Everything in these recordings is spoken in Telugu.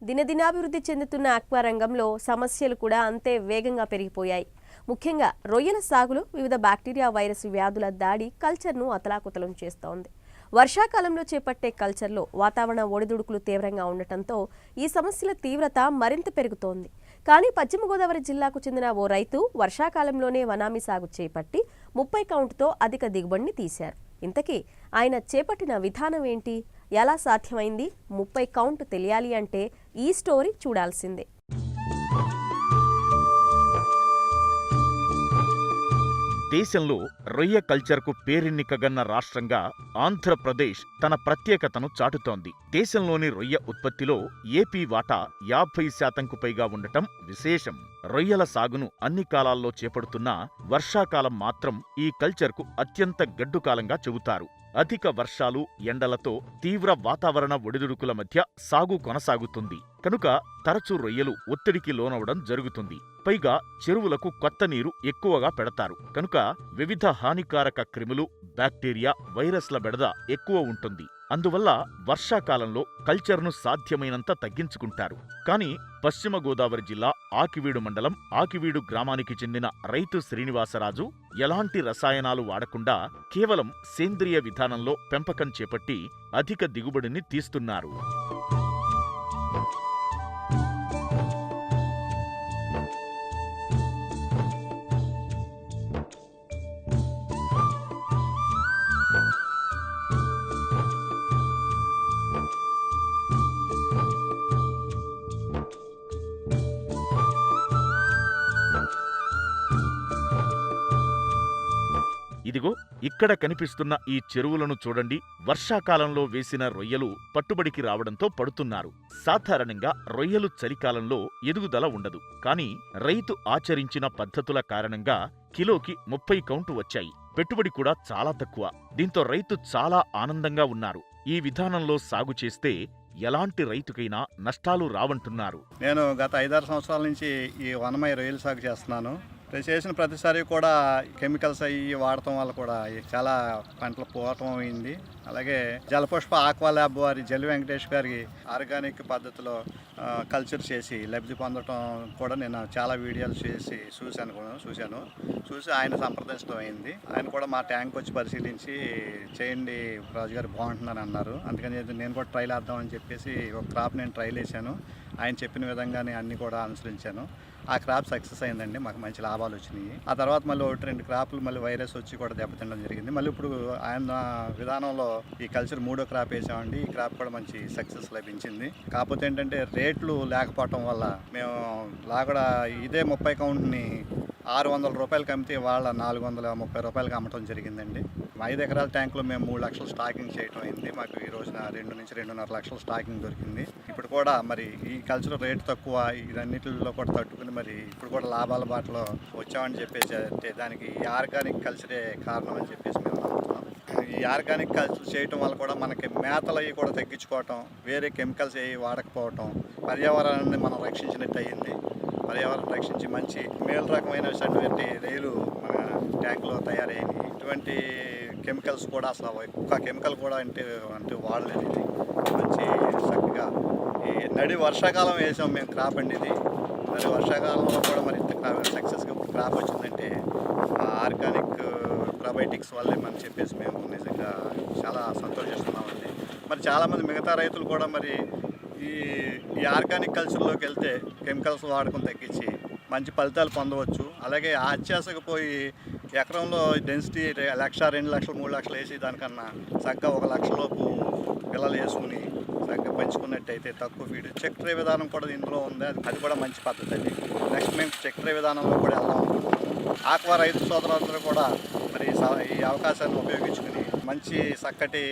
దినదినాభివృద్ధి చెందుతున్న ఆక్వా రంగంలో సమస్యలు కూడా అంతే వేగంగా పెరిగిపోయాయి. ముఖ్యంగా రొయ్యల సాగులో వివిధ బ్యాక్టీరియా వైరస్ వ్యాధుల దాడి కల్చర్ను అతలాకుతలం చేస్తోంది. వర్షాకాలంలో చేపట్టే కల్చర్లో వాతావరణ ఒడిదుడుకులు తీవ్రంగా ఉండటంతో ఈ సమస్యల తీవ్రత మరింత పెరుగుతోంది. కానీ పశ్చిమ గోదావరి జిల్లాకు చెందిన ఓ రైతు వర్షాకాలంలోనే వనామీ సాగు చేపట్టి 30 కౌంటుతో అధిక దిగుబడిని తీశారు. ఇంతకీ ఆయన చేపట్టిన విధానం ఏంటి, ఎలా సాధ్యమైంది? 30 కౌంట్ తెలియాలి అంటే ఈ స్టోరీ చూడాల్సిందే. దేశంలో రొయ్య కల్చర్కు పేరెన్నికగన్న రాష్ట్రంగా ఆంధ్రప్రదేశ్ తన ప్రత్యేకతను చాటుతోంది. దేశంలోని రొయ్య ఉత్పత్తిలో ఏపీ వాటా 50%కు పైగా ఉండటం విశేషం. రొయ్యల సాగును అన్ని కాలాల్లో చేపడుతున్నా వర్షాకాలం మాత్రం ఈ కల్చర్కు అత్యంత గడ్డుకాలంగా చెబుతారు. అధిక వర్షాలు, ఎండలతో తీవ్ర వాతావరణ ఒడిదుడుకుల మధ్య సాగు కొనసాగుతుంది. కనుక తరచూ రొయ్యలు ఒత్తిడికి లోనవడం జరుగుతుంది. పైగా చెరువులకు కొత్త నీరు ఎక్కువగా పెడతారు. కనుక వివిధ హానికారక క్రిములు, బ్యాక్టీరియా, వైరస్ల బెడద ఎక్కువ ఉంటుంది. అందువల్ల వర్షాకాలంలో కల్చర్ను సాధ్యమైనంత తగ్గించుకుంటారు. కానీ పశ్చిమ గోదావరి జిల్లా ఆకివీడు మండలం ఆకివీడు గ్రామానికి చెందిన రైతు శ్రీనివాసరాజు ఎలాంటి రసాయనాలు వాడకుండా కేవలం సేంద్రియ విధానంలో పెంపకం చేపట్టి అధిక దిగుబడిని తీస్తున్నారు. ఇదిగో ఇక్కడ కనిపిస్తున్న ఈ చెరువులను చూడండి. వర్షాకాలంలో వేసిన రొయ్యలు పట్టుబడికి రావడంతో పడుతున్నారు. సాధారణంగా రొయ్యలు చలికాలంలో ఎదుగుదల ఉండదు. కానీ రైతు ఆచరించిన పద్ధతుల కారణంగా కిలోకి 30 కౌంటు వచ్చాయి. పెట్టుబడి కూడా చాలా తక్కువ. దీంతో రైతు చాలా ఆనందంగా ఉన్నారు. ఈ విధానంలో సాగు చేస్తే ఎలాంటి రైతుకైనా నష్టాలు రావంటున్నారు. నేను గత 5-6 సంవత్సరాల నుంచి ఈ వనమై రొయ్యల సాగు చేస్తున్నాను. చేసిన ప్రతిసారి కూడా కెమికల్స్ అవి వాడటం వల్ల కూడా చాలా పంటలు పోవటం అయింది. అలాగే జలపుష్ప ఆక్వా ల్యాబ్ వారి జల్లి వెంకటేష్ గారి ఆర్గానిక్ పద్ధతిలో కల్చర్ చేసి లబ్ధి పొందటం కూడా నేను చాలా వీడియోలు చేసి చూసి ఆయన సంప్రదించడం అయింది. ఆయన కూడా మా ట్యాంక్ వచ్చి పరిశీలించి చేయండి రాజు గారు బాగుంటుందని అన్నారు. అందుకని నేను కూడా ట్రైల్ వేద్దామని చెప్పేసి ఒక క్రాప్ నేను ట్రైల్ వేసాను. ఆయన చెప్పిన విధంగానే అన్ని కూడా అనుసరించాను. ఆ క్రాప్ సక్సెస్ అయిందండి. మాకు మంచి లాభాలు వచ్చినాయి. ఆ తర్వాత మళ్ళీ 1-2 క్రాప్లు మళ్ళీ వైరస్ వచ్చి కూడా దెబ్బతినడం జరిగింది. మళ్ళీ ఇప్పుడు ఆయన విధానంలో ఈ కల్చర్ 3వ క్రాప్ వేసామండి. ఈ క్రాప్ కూడా మంచి సక్సెస్ లభించింది. కాకపోతే ఏంటంటే రేట్లు లేకపోవటం వల్ల మేము కూడా ఇదే 30 కౌంట్ని 600 రూపాయలకి అమ్మితే వాళ్ళ 430 రూపాయలకి అమ్మటం జరిగిందండి. 5 ఎకరాల ట్యాంకులో మేము 3 లక్షలు స్టాకింగ్ చేయటం అయింది. మాకు ఈ రోజున 2 నుంచి 2.5 లక్షలు స్టాకింగ్ దొరికింది. ఇప్పుడు కూడా మరి ఈ కల్చర్ రేటు తక్కువ, ఇదన్నిటిలో కూడా తట్టుకుని మరి ఇప్పుడు కూడా లాభాల బాటలో వచ్చామని చెప్పేసి అంటే దానికి ఈ ఆర్గానిక్ కల్చరే కారణం అని చెప్పేసి మేము నమ్ముతున్నాం. ఈ ఆర్గానిక్ కల్చర్ చేయటం వల్ల కూడా మనకి మేతలు అవి కూడా తగ్గించుకోవటం, వేరే కెమికల్స్ అవి వాడకపోవటం, పర్యావరణాన్ని మనం రక్షించినట్టు అయ్యింది. పర్యావరణం రక్షించి మంచి మేలు రకమైన రైలు మన ట్యాంకులో తయారయ్యింది. ఇటువంటి కెమికల్స్ కూడా అసలు ఒక్క కెమికల్ కూడా అంటే వాడలేదు. ఇది మంచి చక్కగా ఈ నడి వర్షాకాలం వేసాం మేము క్రాప్ అండి. ఇది మరి వర్షాకాలంలో కూడా మరి ఇంత సక్సెస్గా క్రాప్ వచ్చిందంటే ఆర్గానిక్ ప్రొబయోటిక్స్ వల్లే మనం చెప్పేసి మేము నిజంగా చాలా సంతోషిస్తున్నామండి. మరి చాలామంది మిగతా రైతులు కూడా మరి ఈ ఆర్గానిక్ కల్చర్లోకి వెళ్తే కెమికల్స్ వాడకం తగ్గించి మంచి ఫలితాలు పొందవచ్చు. అలాగే అత్యాశకు పోయి ఎకరంలో డెన్సిటీ 1,00,000, 2 లక్షలు, 3 లక్షలు వేసి దానికన్నా చక్కగా 1 లక్షలోపు పిల్లలు వేసుకుని చక్కగా పెంచుకున్నట్టయితే తక్కువ ఫీడ్ చెక్ ట్రే విధానం కూడా ఇందులో ఉంది. అది కూడా మంచి పద్ధతి అండి. నెక్స్ట్ మేము చెక్ ట్రే విధానంలో కూడా వెళ్దాం అనుకుంటున్నాము. ఆక్వా రైతు సోదరులందరూ కూడా మరి ఈ అవకాశాన్ని ఉపయోగించుకుని మంచి చక్కటి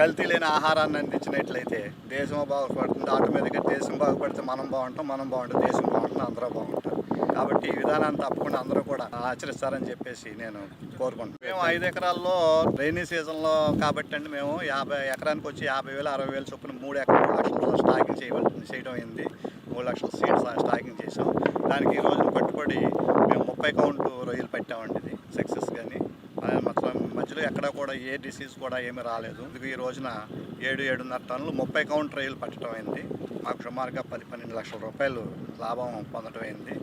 కల్తీ లేని ఆహారాన్ని అందించినట్లయితే దేశం బాగుపడుతుంది. ఆటోమేటిక్గా దేశం బాగుపడితే మనం బాగుంటాం, మనం బాగుంటే దేశం బాగుంటుంది, అందరూ బాగుంటారు. కాబట్టి ఈ విధానాన్ని తప్పకుండా అందరూ కూడా ఆచరిస్తారని చెప్పేసి నేను కోరుకుంటున్నాను. మేము 5 ఎకరాల్లో రైనీ సీజన్లో కాబట్టి అండి మేము 50 ఎకరానికి వచ్చి 50,000, 60,000 చొప్పున 3 లక్షలు స్టాకింగ్ చేయడం అయింది. 3 లక్షల సీడ్స్ స్టాకింగ్ చేసాం. దానికి ఈ రోజున పట్టుబడి మేము 30 కౌంట్ రొయ్యలు పెట్టామండి. ఇది సక్సెస్ కానీ మధ్యలో ఎక్కడ కూడా ఏ డిసీజ్ కూడా ఏమీ రాలేదు. ఈ రోజున 7-7.5 టన్నులు 30 కౌంట్ రొయ్యలు పట్టడం అయింది. మాకు సుమారుగా 10-12 లక్షల రూపాయలు లాభం పొందడం అయింది.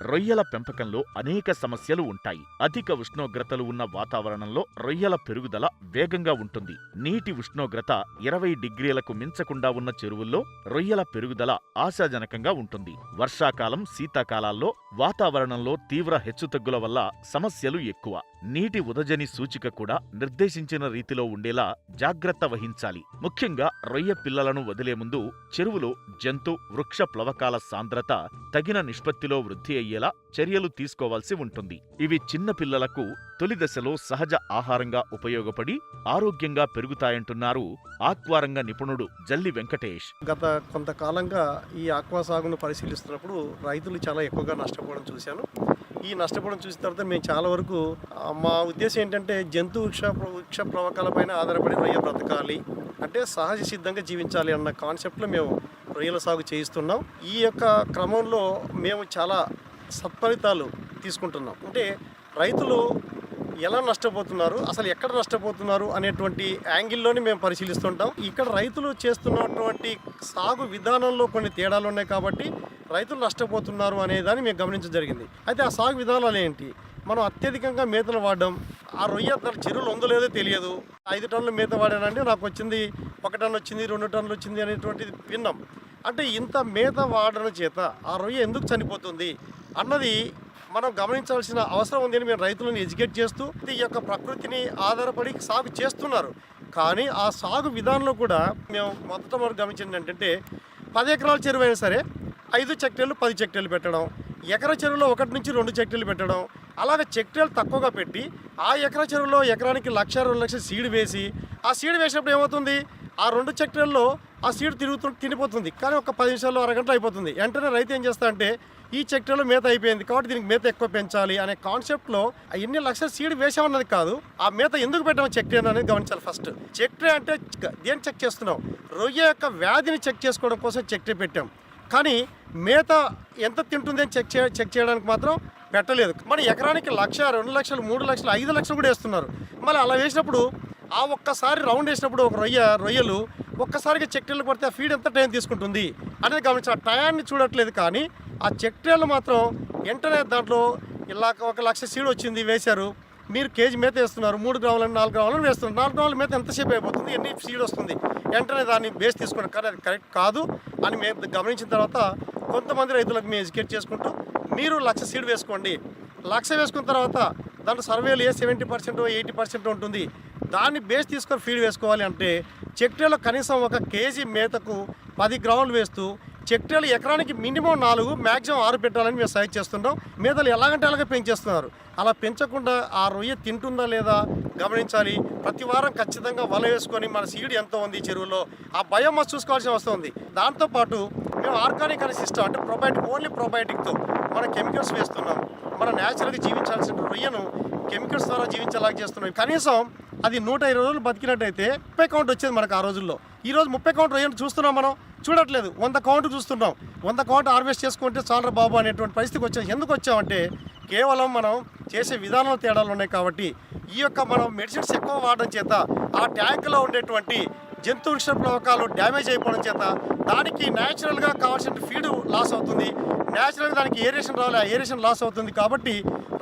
రొయ్యల పెంపకంలో అనేక సమస్యలు ఉంటాయి. అధిక ఉష్ణోగ్రతలు ఉన్న వాతావరణంలో రొయ్యల పెరుగుదల వేగంగా ఉంటుంది. నీటి ఉష్ణోగ్రత 20 డిగ్రీలకు మించకుండా ఉన్న చెరువుల్లో రొయ్యల పెరుగుదల ఆశాజనకంగా ఉంటుంది. వర్షాకాలం, శీతాకాలాల్లో వాతావరణంలో తీవ్ర హెచ్చుతగ్గుల వల్ల సమస్యలు ఎక్కువ. నీటి ఉదజని సూచిక కూడా నిర్దేశించిన రీతిలో ఉండేలా జాగ్రత్త వహించాలి. ముఖ్యంగా రొయ్య పిల్లలను వదిలే ముందు చెరువులో జంతు, వృక్ష ప్లవకాల సాంద్రత తగిన నిష్పత్తిలో వృద్ధి అయ్యేలా చర్యలు తీసుకోవాల్సి ఉంటుంది. ఇవి చిన్న పిల్లలకు తొలి దశలో సహజ ఆహారంగా ఉపయోగపడి ఆరోగ్యంగా పెరుగుతాయంటున్నారు ఆక్వారంగ నిపుణుడు జల్లి వెంకటేష్. గత కొంతకాలంగా ఈ ఆక్వా సాగును పరిశీలిస్తున్నప్పుడు రైతులు చాలా ఎక్కువగా నష్టపోవడం చూశాను. ఈ నష్టపోవడం చూసిన తర్వాత మేము చాలా వరకు మా ఉద్దేశం ఏంటంటే జంతు వృక్ష ప్రవకాలపైన ఆధారపడి రొయ్య బ్రతకాలి, అంటే సహజ సిద్ధంగా జీవించాలి అన్న కాన్సెప్ట్లో మేము రొయ్యల సాగు చేయిస్తున్నాం. ఈ యొక్క క్రమంలో మేము చాలా సత్ఫలితాలు తీసుకుంటున్నాం. అంటే రైతులు ఎలా నష్టపోతున్నారు, అసలు ఎక్కడ నష్టపోతున్నారు అనేటువంటి యాంగిల్లోని మేము పరిశీలిస్తుంటాం. ఇక్కడ రైతులు చేస్తున్నటువంటి సాగు విధానంలో కొన్ని తేడాలు ఉన్నాయి కాబట్టి రైతులు నష్టపోతున్నారు అనేదాన్ని మేము గమనించడం జరిగింది. అయితే ఆ సాగు విధానాలు ఏంటి? మనం అత్యధికంగా మేతలు వాడడం, ఆ రొయ్య చెరువులు ఉందో లేదో తెలియదు. 5 టన్నులు మేత వాడానంటే నాకు వచ్చింది 1 టన్ను వచ్చింది, 2 టన్నులు వచ్చింది అనేటువంటిది విన్నాం. అంటే ఇంత మేత వాడడం చేత ఆ రొయ్య ఎందుకు చనిపోతుంది అన్నది మనం గమనించాల్సిన అవసరం ఉంది అని మేము రైతులను ఎడ్యుకేట్ చేస్తూ ఈ యొక్క ప్రకృతిని ఆధారపడి సాగు చేస్తున్నారు. కానీ ఆ సాగు విధానంలో కూడా మేము మొదట మనం గమనించింది ఏంటంటే 10 ఎకరాల చెరువు అయినా సరే 5 చెక్టేళ్ళు 10 చెక్టేళ్ళు పెట్టడం, ఎకరా చెరువులో 1 నుంచి 2 చెక్టేళ్ళు పెట్టడం, అలాగే చెక్టేళ్ళు తక్కువగా పెట్టి ఆ ఎకరా చెరువులో ఎకరానికి 1-2 లక్షలు సీడ్ వేసి ఆ సీడ్ వేసినప్పుడు ఏమవుతుంది, ఆ 2 చెక్టేళ్ళలో ఆ సీడ్ తినిపోతుంది. కానీ ఒక 10 నిమిషాల్లో అరగంట అయిపోతుంది. వెంటనే రైతు ఏం చేస్తా అంటే ఈ చెక్టేలో మేత అయిపోయింది కాబట్టి దీనికి మేత ఎక్కువ పెంచాలి అనే కాన్సెప్ట్లో ఎన్ని లక్షల సీడ్ వేసామన్నది కాదు, ఆ మేత ఎందుకు పెట్టాము చెక్టే అనేది గమనించాలి. ఫస్ట్ చెక్టే అంటే దేని చెక్ చేస్తున్నాం, రొయ్య యొక్క వ్యాధిని చెక్ చేసుకోవడం కోసం చెక్టే పెట్టాం. కానీ మేత ఎంత తింటుంది అని చెక్ చేయడానికి మాత్రం పెట్టలేదు. మరి ఎకరానికి 1,00,000, 2 లక్షలు, 3 లక్షలు, 5 లక్షలు కూడా వేస్తున్నారు. మళ్ళీ అలా వేసినప్పుడు ఆ ఒక్కసారి రౌండ్ వేసినప్పుడు ఒక రొయ్యలు ఒక్కసారిగా చెక్టేళ్ళు పడితే ఆ ఫీడ్ ఎంత టైం తీసుకుంటుంది అనేది గమనించాలి. టయాన్ని చూడట్లేదు కానీ ఆ చెక్టేళ్ళు మాత్రం వెంటనే దాంట్లో ఇలా 1,00,000 సీడ్ వచ్చింది వేశారు, మీరు కేజీ మేత వేస్తున్నారు, 3 గ్రాములను 4 గ్రాములను వేస్తున్నారు. 4 గ్రాముల మేత ఎంతసేపు అయిపోతుంది, ఎన్ని సీడ్ వస్తుంది, వెంటనే దాన్ని బేస్ తీసుకున్నారు. కానీ అది కరెక్ట్ కాదు అని మేము గమనించిన తర్వాత కొంతమంది రైతులకు మేము ఎడ్యుకేట్ చేసుకుంటూ మీరు 1,00,000 సీడ్ వేసుకోండి, 1,00,000 వేసుకున్న తర్వాత దాంట్లో సర్వేలు 70%, 80% ఉంటుంది, దాన్ని బేస్ తీసుకొని ఫీడ్ వేసుకోవాలి. అంటే చెక్టేలో కనీసం 1 కేజీ మేతకు 10 గ్రాములు వేస్తూ చెక్టేలు ఎకరానికి మినిమం 4, మ్యాక్సిమం 6 పెట్టాలని మేము సజెస్ట్ చేస్తున్నాం. మేతలు ఎలాగంటే అలాగే పెంచేస్తున్నారు. అలా పెంచకుండా ఆ రొయ్య తింటుందా లేదా గమనించాలి. ప్రతి వారం ఖచ్చితంగా వల వేసుకొని మన సీడ్ ఎంత ఉంది చెరువులో ఆ బయోమాస్ చూసుకోవాల్సిన అవసరం ఉంది. దాంతోపాటు మేము ఆర్గానిక్ అనే సిస్టమ్, అంటే ప్రొబయోటిక్, ఓన్లీ ప్రొబయోటిక్తో మన కెమికల్స్ వేస్తున్నాం. మన న్యాచురల్గా జీవించాల్సిన రొయ్యను కెమికల్స్ ద్వారా జీవించేలాగా చేస్తున్నాం. కనీసం అది 120 రోజులు బతికినట్టయితే 30 కౌంట్ వచ్చేది మనకు ఆ రోజుల్లో. ఈరోజు 30 కౌంట్ రొయ్యను చూస్తున్నాం, మనం చూడట్లేదు, 100 కౌంట్ చూస్తున్నాం. 100 కౌంట్ హార్వెస్ట్ చేసుకుంటే చాలరా బాబు అనేటువంటి పరిస్థితికి వచ్చాం. ఎందుకు వచ్చామంటే కేవలం మనం చేసే విధానంలో తేడాలు ఉన్నాయి కాబట్టి ఈ యొక్క మనం మెడిసిన్స్ ఎక్కువ వాడడం చేత ఆ ట్యాంకులో ఉండేటువంటి జంతు వృక్ష ప్లవకాలు డ్యామేజ్ అయిపోవడం చేత దానికి న్యాచురల్గా కావాల్సిన ఫీడ్ లాస్ అవుతుంది, న్యాచురల్గా దానికి ఏరేషన్ రావాలి, ఆ ఏరేషన్ లాస్ అవుతుంది. కాబట్టి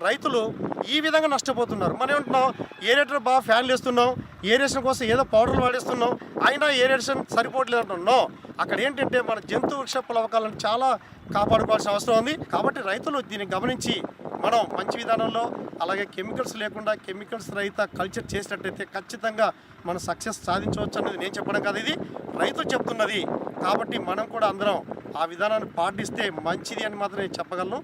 రైతులు ఈ విధంగా నష్టపోతున్నారు. మనం ఏమంటున్నాం, ఏరేటర్ బాగా ఫ్యాన్లు వేస్తున్నాం, ఏరేషన్ కోసం ఏదో పౌడర్లు వాడేస్తున్నాం, అయినా ఏరేషన్ సరిపోవట్లేదు అంటున్నాం. అక్కడ ఏంటంటే మన జంతు వృక్ష ప్లవకాలను చాలా కాపాడుకోవాల్సిన అవసరం ఉంది. కాబట్టి రైతులు దీన్ని గమనించి మనం మంచి విధానంలో అలాగే కెమికల్స్ లేకుండా కెమికల్స్ రహిత కల్చర్ చేసినట్టయితే ఖచ్చితంగా మనం సక్సెస్ సాధించవచ్చు అనేది నేను చెప్పడం కాదు, ఇది రైతులు చెప్తున్నది. కాబట్టి మనం కూడా అందరం ఆ విధానాన్ని పాటిస్తే మంచిది అని మాత్రం నేను చెప్పగలను.